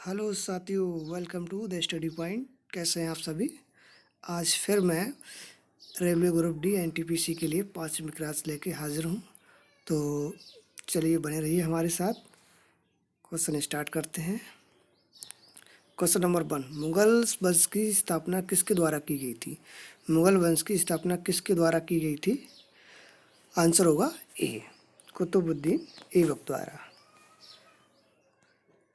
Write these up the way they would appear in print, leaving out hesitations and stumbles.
Hello साथियों, welcome to the study point. कैसे हैं आप सभी। आज फिर मैं रेलवे ग्रुप डी एनटीपीसी के लिए 5वीं क्लास लेके हाजिर हूं। तो चलिए बने रहिए हमारे साथ। क्वेश्चन स्टार्ट करते हैं। क्वेश्चन नंबर 1, मुगल वंश की स्थापना किसके द्वारा की गई थी। मुगल वंश की स्थापना किसके द्वारा की गई थी। आंसर होगा ए, कुतुबुद्दीन ऐबक द्वारा।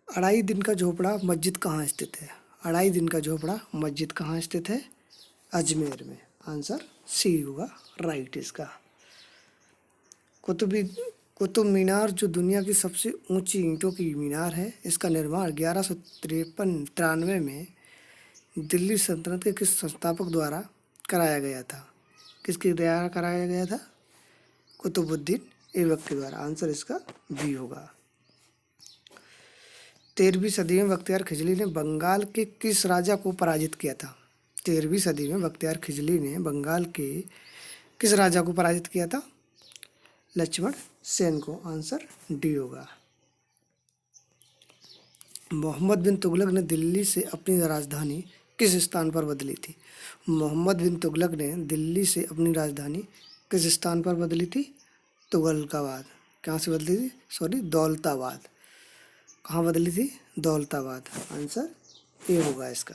अढ़ाई दिन का झोपड़ा मस्जिद कहाँ स्थित है। अढ़ाई दिन का झोपड़ा मस्जिद कहाँ स्थित है। अजमेर में। आंसर सी होगा राइट इसका। कुतुब कुतुब मीनार जो दुनिया की सबसे ऊंची ईंटों की मीनार है, इसका निर्माण 1153 में दिल्ली सल्तनत के किस संस्थापक द्वारा कराया गया था। किसके द्वारा कराया गया था। कुतुबुद्दीन ऐबक के द्वारा। आंसर इसका बी होगा। 13वीं सदी में बख्तियार खिजली ने बंगाल के किस राजा को पराजित किया था। 13वीं सदी में बख्तियार खिजली ने बंगाल के किस राजा को पराजित किया था। लक्ष्मण सेन को। आंसर डी होगा। मोहम्मद बिन तुगलक ने दिल्ली से अपनी राजधानी किस स्थान पर बदली थी। मोहम्मद बिन तुगलक ने दिल्ली से अपनी राजधानी किस स्थान पर बदली थी। तुगलकाबाद। कहाँ से बदली थी, सॉरी, दौलताबाद। कहाँ बदली थी, दौलताबाद। आंसर ए होगा इसका।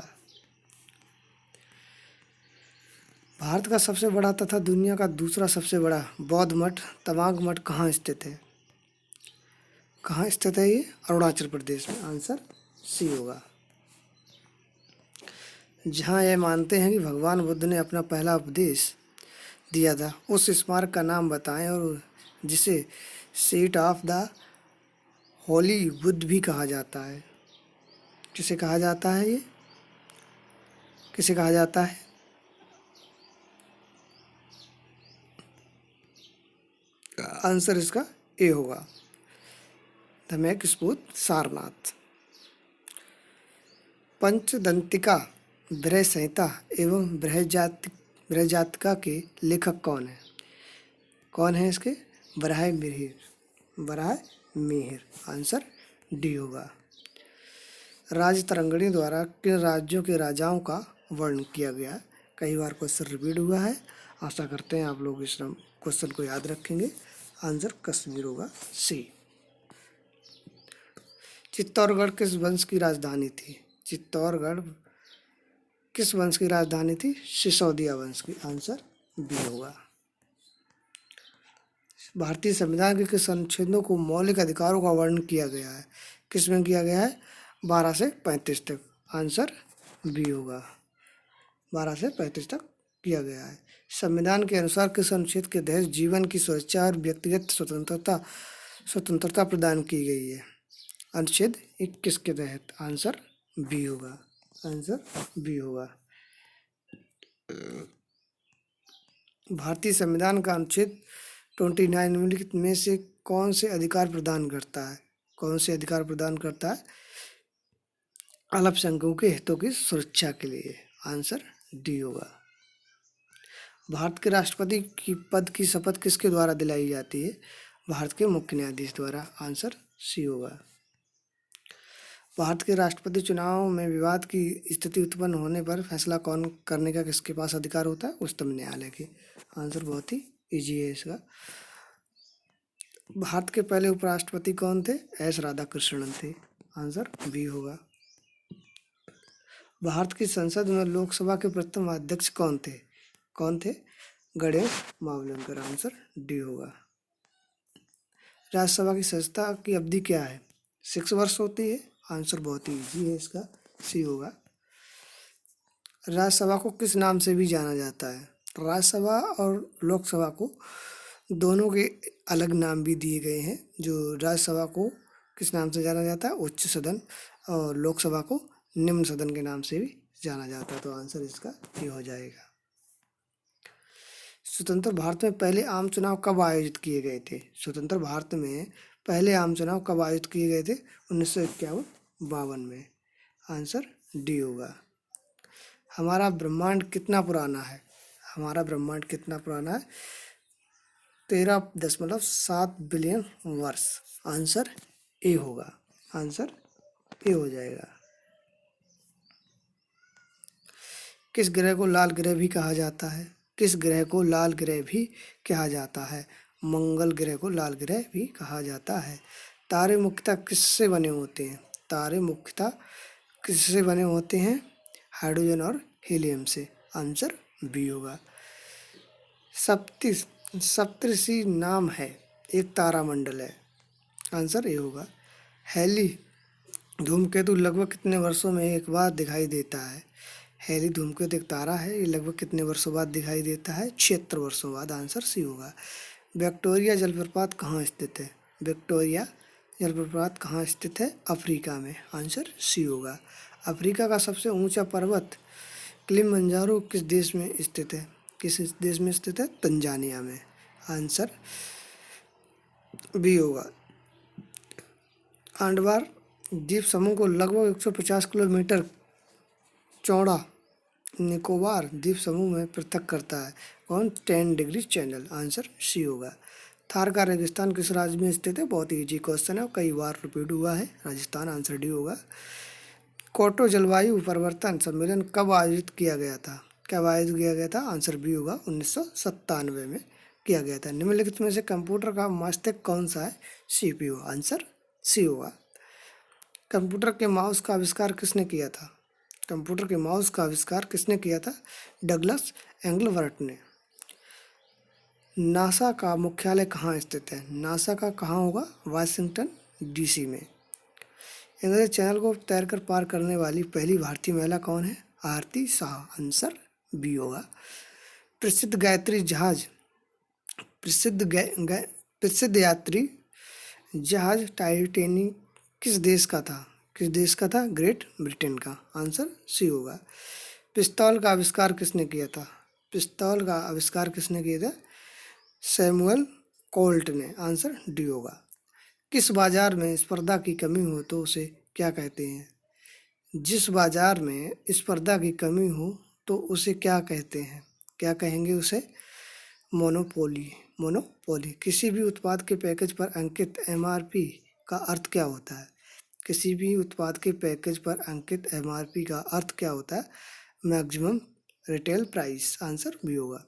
भारत का सबसे बड़ा तथा दुनिया का दूसरा सबसे बड़ा बौद्ध मठ तवांग मठ कहाँ स्थित है। कहाँ स्थित है ये, अरुणाचल प्रदेश में। आंसर सी होगा। जहाँ यह मानते हैं कि भगवान बुद्ध ने अपना पहला उपदेश दिया था, उस स्मारक का नाम बताएं और जिसे seat of the Holi Buddha भी कहा जाता है। किसे कहा जाता है ये, किसे कहा जाता है। आंसर इसका ए होगा, धमेक स्पूत सारनाथ। पंचदंतिका, बृहद संहिता एवं बृहजातिका के लेखक कौन है। कौन है इसके, वराह मिहिर। वराह मिहिर। आंसर डी होगा। राजतरंगिणी द्वारा किन राज्यों के राजाओं का वर्णन किया गया। कई बार क्वेश्चन रिपीट हुआ है, आशा करते हैं आप लोग इस क्वेश्चन को याद रखेंगे। आंसर कश्मीर होगा सी। चित्तौड़गढ़ किस वंश की राजधानी थी। चित्तौड़गढ़ किस वंश की राजधानी थी, सिसोदिया वंश की। आंसर बी होगा। भारतीय संविधान के किस अनुच्छेदों को मौलिक अधिकारों का वर्णन किया गया है। किस में किया गया है, 12 से 35 तक। आंसर बी होगा, 12 से 35 तक किया गया है। संविधान के अनुसार किस अनुच्छेद के तहत जीवन की सुरक्षा और व्यक्तिगत स्वतंत्रता प्रदान की गई है। अनुच्छेद 21 के तहत। आंसर बी होगा। आंसर बी होगा। भारतीय संविधान का अनुच्छेद 29 निम्नलिखित में से कौन से अधिकार प्रदान करता है। कौन से अधिकार प्रदान करता है, अल्पसंख्यकों के हितों की सुरक्षा के लिए। आंसर डी होगा। भारत के राष्ट्रपति की पद की शपथ किसके द्वारा दिलाई जाती है। भारत के मुख्य न्यायाधीश द्वारा। आंसर सी होगा। भारत के राष्ट्रपति चुनाव में विवाद की स्थिति उत्पन्न होने पर फैसला कौन करने का किसके पास अधिकार होता है, उच्चतम न्यायालय के। आंसर बहुत ही इजी है इसका। भारत के पहले उपराष्ट्रपति कौन थे, एस राधाकृष्णन थे। आंसर बी होगा। भारत की संसद में लोकसभा के प्रथम अध्यक्ष कौन थे। कौन थे, गणेश मावलंकर। आंसर डी होगा। राज्यसभा की सदस्यता की अवधि क्या है, 6 वर्ष होती है। आंसर बहुत ही इजी है इसका, सी होगा। राज्यसभा को किस नाम से भी जाना जाता है। राज्यसभा और लोकसभा को दोनों के अलग नाम भी दिए गए हैं। जो राज्यसभा को किस नाम से जाना जाता है, उच्च सदन, और लोकसभा को निम्न सदन के नाम से भी जाना जाता है। तो आंसर इसका ये हो जाएगा। स्वतंत्र भारत में पहले आम चुनाव कब आयोजित किए गए थे। स्वतंत्र भारत में पहले आम चुनाव कब आयोजित किए गए थे, 1951-52 में। आंसर डी होगा। हमारा ब्रह्मांड कितना पुराना है। हमारा ब्रह्मांड कितना पुराना है, 13.7 बिलियन वर्ष। आंसर ए होगा। आंसर ए हो जाएगा। किस ग्रह को लाल ग्रह भी कहा जाता है? किस ग्रह को लाल ग्रह भी कहा जाता है? मंगल ग्रह को लाल ग्रह भी कहा जाता है। तारे मुख्यतः किससे बने होते हैं? तारे मुख्यतः किससे बने होते हैं? हाइड्रोजन और हीलियम से। आंसर बी होगा। सप्तऋषि नाम है एक तारामंडल है। आंसर ए होगा। हेली धूमकेतु लगभग कितने वर्षों में एक बार दिखाई देता है? हेली धूमकेतु एक तारा है, ये लगभग कितने वर्षों बाद दिखाई देता है? 76 वर्षों बाद। आंसर सी होगा। विक्टोरिया जलप्रपात कहाँ स्थित है? विक्टोरिया जलप्रपात कहाँ स्थित है? अफ्रीका में। आंसर सी होगा। अफ्रीका का सबसे ऊंचा पर्वत किलिमंजारो किस देश में स्थित है? किस देश में स्थित है? तंजानिया में। आंसर बी होगा। आंडमान द्वीप समूह को लगभग 150 किलोमीटर चौड़ा निकोबार द्वीप समूह में पृथक करता है कौन? 10 डिग्री चैनल। आंसर सी होगा। थार का रेगिस्तान किस राज्य में स्थित है? बहुत ही इजी क्वेश्चन है, कई बार रिपीट हुआ है। राजस्थान। आंसर डी होगा। क्योटो जलवायु परिवर्तन सम्मेलन कब आयोजित किया गया था? कब आयोजित किया गया था? आंसर बी होगा। 1997 में किया गया था। निम्नलिखित में से कंप्यूटर का मस्तिष्क कौन सा है? CPU। आंसर सी होगा। कंप्यूटर के माउस का आविष्कार किसने किया था? कंप्यूटर के माउस का आविष्कार किसने किया था? डगलस एंगलवर्ट ने। नासा का मुख्यालय कहाँ स्थित है? नासा का कहाँ होगा? वाशिंगटन DC में। इंग्रजी चैनल को तैरकर पार करने वाली पहली भारतीय महिला कौन है? आरती शाह। आंसर बी होगा। प्रसिद्ध गायत्री जहाज प्रसिद्ध यात्री जहाज टाइटैनिक किस देश का था? किस देश का था? ग्रेट ब्रिटेन का। आंसर सी होगा। पिस्तौल का आविष्कार किसने किया था? पिस्तौल का आविष्कार किसने किया था? सैमुअल कोल्ट ने। आंसर डी होगा। किस बाजार में स्पर्धा की कमी हो तो उसे क्या कहते हैं? जिस बाजार में स्पर्धा की कमी हो तो उसे क्या कहते हैं? क्या कहेंगे उसे? मोनोपोली। मोनोपोली। किसी भी उत्पाद के पैकेज पर अंकित MRP का अर्थ क्या होता है? किसी भी उत्पाद के पैकेज पर अंकित MRP का अर्थ क्या होता है? Maximum retail price. Answer B होगा।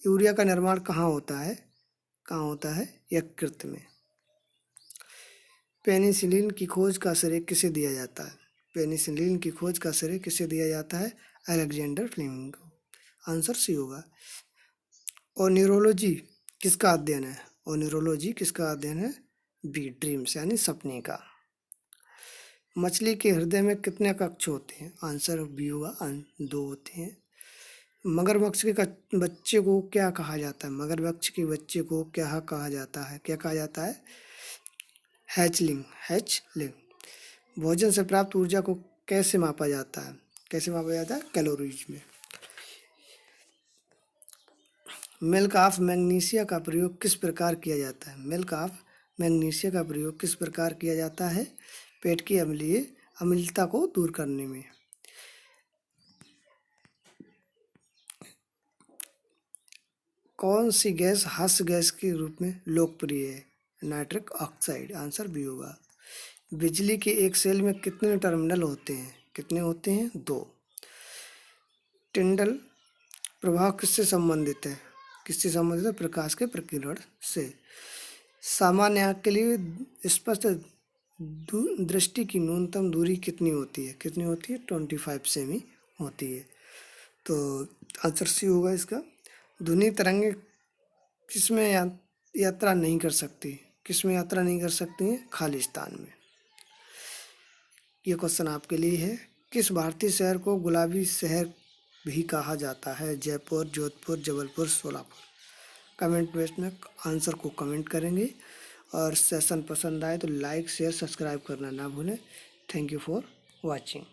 यूरिया का निर्माण कहाँ होता है? कहाँ होता है? यकृत में। पेनिसिलिन की खोज का श्रेय किसे दिया जाता है? पेनिसिलिन की खोज का श्रेय किसे दिया जाता है? अलेक्जेंडर फ्लेमिंग को। आंसर सी होगा। ओनिरोलॉजी किसका अध्ययन है? ओनिरोलॉजी किसका अध्ययन है? बी ड्रीम्स यानी सपने का। मछली के हृदय में कितने कक्ष होते हैं? आंसर बी होगा। 2 होते हैं। मगरमच्छ के बच्चे को क्या कहा जाता है? मगरमच्छ के बच्चे को क्या कहा जाता है? क्या कहा जाता है? हैचलिंग। हैचलिंग। भोजन से प्राप्त ऊर्जा को कैसे मापा जाता है? कैसे मापा जाता है? कैलोरीज में। मिल्क ऑफ मैग्नीशिया का प्रयोग किस प्रकार किया जाता है? मिल्क ऑफ मैग्नीशिया का प्रयोग किस प्रकार किया जाता है? पेट की अम्लता को दूर करने में। कौन सी गैस हास्य गैस के रूप में लोकप्रिय है? Nitric oxide. आंसर बी होगा। बिजली के एक सेल में कितने टर्मिनल होते हैं? कितने होते हैं? 2। टिंडल प्रभाव किससे संबंधित है? किससे संबंधित है? प्रकाश के प्रकीर्णन से। सामान्य आँख के लिए स्पष्ट दृष्टि की न्यूनतम दूरी कितनी होती है? कितनी होती है? 25 सेमी होती है। तो आंसर सी होगा इसका। ध्वनि तरंगे किसमें यात्रा नहीं कर सकती? किसमें यात्रा नहीं कर सकती हैं? खालिस्तान में। ये क्वेश्चन आपके लिए है। किस भारतीय शहर को गुलाबी शहर भी कहा जाता है? जयपुर, जोधपुर, जबलपुर, सोलापुर। कमेंट बॉक्स में आंसर को कमेंट करेंगे और सेशन पसंद आए तो लाइक शेयर सब्सक्राइब करना ना भूलें। Thank you for watching.